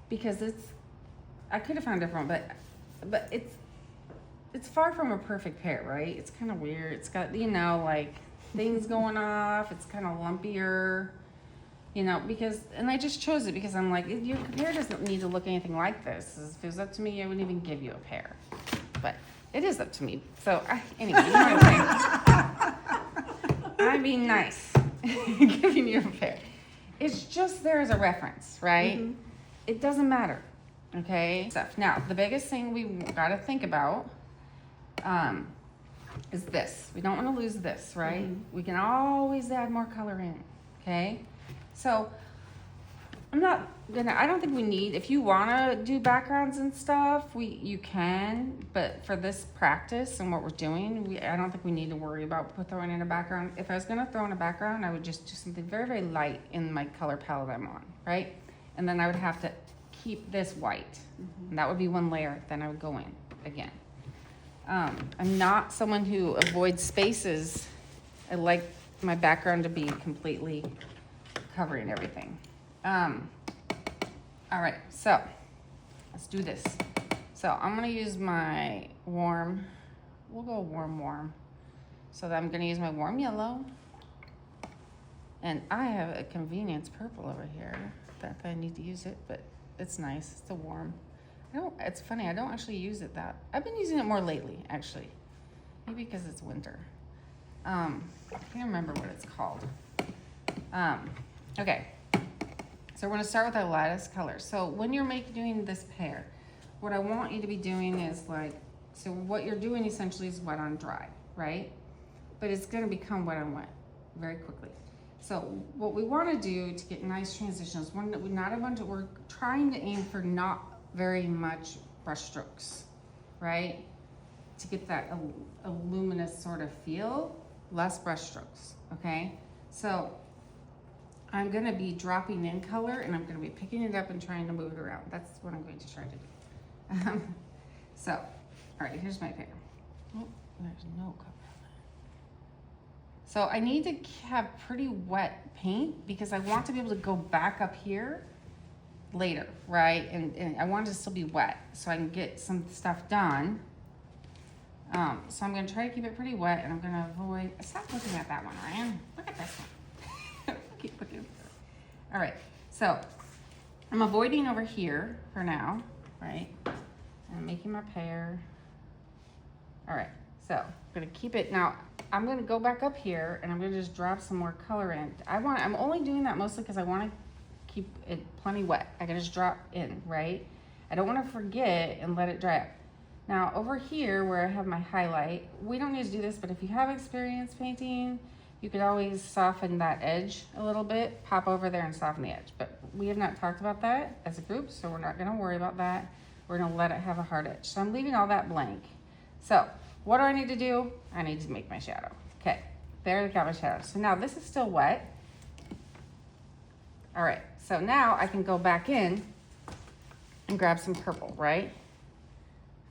because I could have found a different one, but it's far from a perfect pear, right? It's kind of weird. It's got, you know, like things going off. It's kind of lumpier, you know, and I just chose it because I'm like, your pear doesn't need to look anything like this. If it was up to me, I wouldn't even give you a pear. But it is up to me. So, anyway, you know what I'm saying? I'm being nice, giving you a pear. It's just there as a reference, right? Mm-hmm. It doesn't matter, okay? So, now, the biggest thing we got to think about is this. We don't want to lose this, right? Mm-hmm. We can always add more color in, okay? So I don't think we need, if you want to do backgrounds and stuff, you can, but for this practice and what we're doing, I don't think we need to worry about throwing in a background. If I was going to throw in a background, I would just do something very, very light in my color palette I'm on, right? And then I would have to keep this white, mm-hmm. and that would be one layer, then I would go in again. I'm not someone who avoids spaces. I like my background to be completely covering everything. All right, so let's do this. So I'm gonna use my warm, we'll go warm. So I'm gonna use my warm yellow. And I have a convenience purple over here. Not that I need to use it, but it's nice, it's a warm. It's funny, I don't actually use it I've been using it more lately, actually. Maybe because it's winter. I can't remember what it's called. Okay, so we're gonna start with our lightest color. So when you're doing this pear, what I want you to be doing is so what you're doing essentially is wet on dry, right? But it's gonna become wet on wet very quickly. So what we wanna do to get nice transitions, we're trying to aim for not very much brush strokes, right? To get that a luminous sort of feel, less brush strokes, okay? So I'm gonna be dropping in color and I'm gonna be picking it up and trying to move it around. That's what I'm going to try to do. So, all right, here's my pear. Oh, there's no color. So I need to have pretty wet paint because I want to be able to go back up here later, right? And I want it to still be wet so I can get some stuff done. So I'm gonna try to keep it pretty wet and I'm gonna avoid, stop looking at that one, Ryan. Look at this one. Keep looking. All right, so I'm avoiding over here for now, right? I'm making my pear. All right, so I'm gonna keep it. Now, I'm gonna go back up here and I'm gonna just drop some more color in. I'm only doing that mostly because I wanna keep it plenty wet. I can just drop in, right? I don't wanna forget and let it dry up. Now, over here where I have my highlight, we don't need to do this, but if you have experience painting, you could always soften that edge a little bit, pop over there and soften the edge. But we have not talked about that as a group, so we're not gonna worry about that. We're gonna let it have a hard edge. So I'm leaving all that blank. So what do I need to do? I need to make my shadow. Okay, there I got my shadow. So now this is still wet. All right, so now I can go back in and grab some purple, right?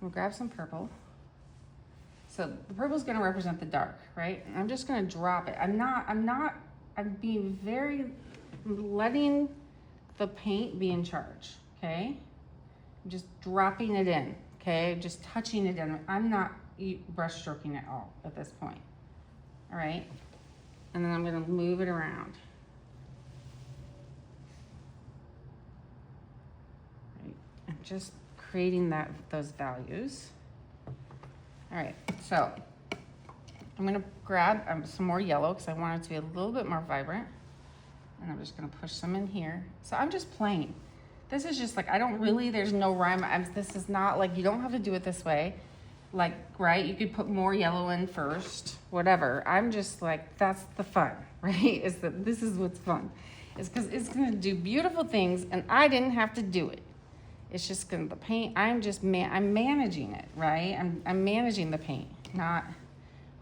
I'm gonna grab some purple. So the purple is gonna represent the dark, right? And I'm just gonna drop it. I'm letting the paint be in charge, okay? I'm just dropping it in, okay? Just touching it in. I'm not brush stroking at all at this point, all right? And then I'm gonna move it around. Right. I'm just creating those values. All right, so I'm gonna grab some more yellow because I want it to be a little bit more vibrant. And I'm just gonna push some in here. So I'm just playing. This is just like, there's no rhyme. This is not like, you don't have to do it this way. Like, right, you could put more yellow in first, whatever. I'm just like, that's the fun, right? This is what's fun. It's because it's gonna do beautiful things and I didn't have to do it. It's just gonna, the paint, I'm managing it, right? I'm managing the paint, not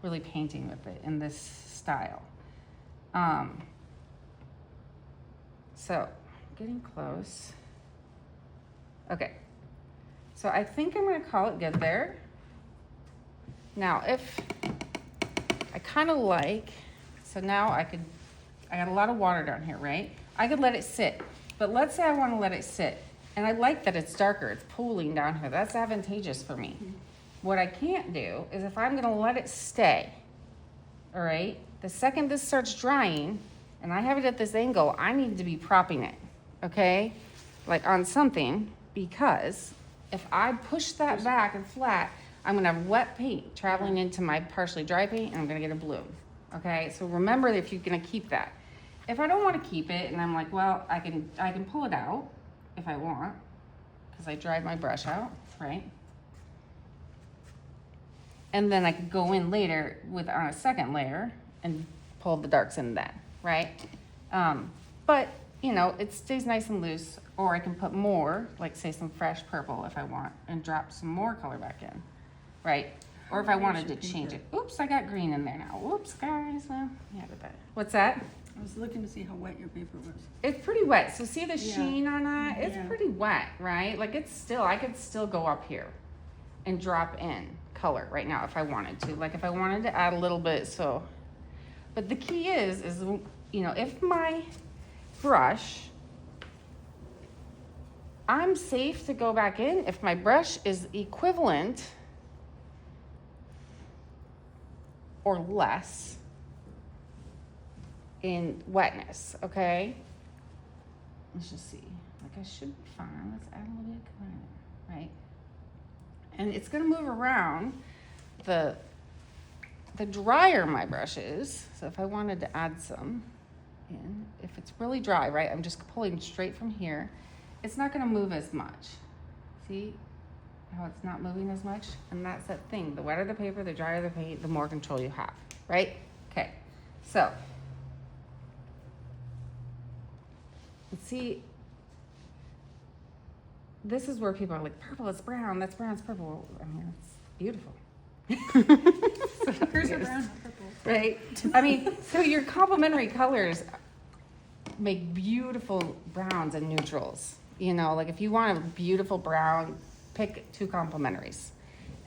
really painting with it in this style. So, getting close. Okay, so I think I'm gonna call it good there. Now, if I kind of so now I got a lot of water down here, right? I could let it sit, but let's say I wanna let it sit. And I like that it's darker, it's pooling down here, that's advantageous for me. What I can't do is if I'm gonna let it stay, all right, the second this starts drying, and I have it at this angle, I need to be propping it, okay? Like on something, because if I push that back and flat, I'm gonna have wet paint traveling into my partially dry paint and I'm gonna get a bloom, okay? So remember if you're gonna keep that. If I don't wanna keep it and I'm like, well, I can pull it out if I want, because I dried my brush out, right? And then I could go in later with on a second layer and pull the darks in then, right? But you know, it stays nice and loose, or I can put more, like say some fresh purple if I want, and drop some more color back in, right? Or if I wanted to change it. Oops, I got green in there now. Whoops, guys. Well, yeah, but what's that? I was looking to see how wet your paper was. It's pretty wet. So see the Yeah. sheen on that? It's Yeah. pretty wet, right? Like it's still, I could still go up here and drop in color right now if I wanted to. Like if I wanted to add a little bit, so. But the key is, you know, if my brush, I'm safe to go back in if my brush is equivalent or less in wetness, okay? Let's just see. Like I should be fine. Let's add a little bit of color, right? And it's gonna move around the drier my brush is. So if I wanted to add some in, if it's really dry, right? I'm just pulling straight from here. It's not gonna move as much. See how it's not moving as much? And that's that thing. The wetter the paper, the drier the paint, the more control you have, right? Okay, so. See, this is where people are like, purple, it's brown, that's brown, it's purple. I mean, it's beautiful. Hers are brown, not purple. Right? I mean, so your complementary colors make beautiful browns and neutrals. You know, like if you want a beautiful brown, pick two complementaries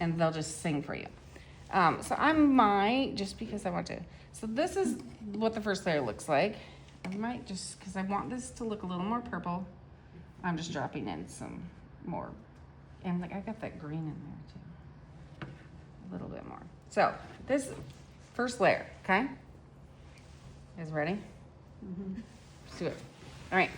and they'll just sing for you. So I might, just because I want to, so this is what the first layer looks like. I might just, because I want this to look a little more purple, I'm just dropping in some more. And like I got that green in there too. A little bit more. So this first layer, okay? You guys ready? Mm-hmm. Let's do it. All right.